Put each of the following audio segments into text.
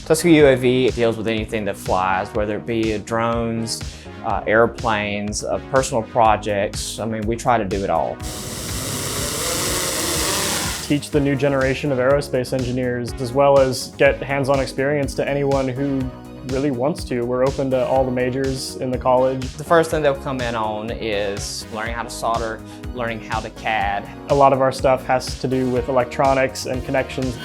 Tuska UAV deals with anything that flies, whether it be drones, airplanes, personal projects. I mean, we try to do it all. Teach the new generation of aerospace engineers, as well as get hands-on experience to anyone who really wants to. We're open to all the majors in the college. The first thing they'll come in on is learning how to solder, learning how to CAD. A lot of our stuff has to do with electronics and connections.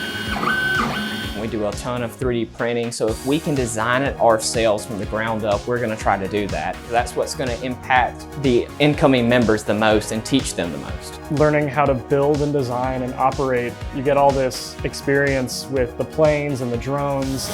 We do a ton of 3D printing, so if we can design it ourselves from the ground up, we're going to try to do that. That's what's going to impact the incoming members the most and teach them the most. Learning how to build and design and operate, you get all this experience with the planes and the drones.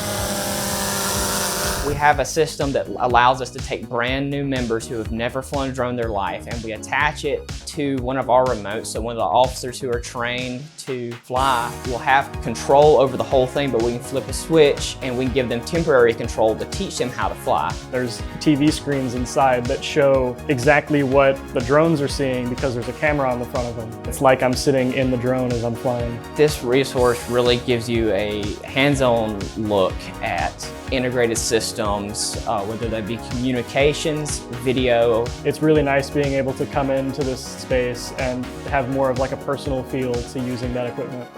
We have a system that allows us to take brand new members who have never flown a drone in their life, and we attach it to one of our remotes. So one of the officers who are trained to fly will have control over the whole thing, but we can flip a switch and we can give them temporary control to teach them how to fly. There's TV screens inside that show exactly what the drones are seeing because there's a camera on the front of them. It's like I'm sitting in the drone as I'm flying. This resource really gives you a hands-on look at integrated systems, whether they be communications, video. It's really nice being able to come into this space and have more of like a personal feel to using that equipment.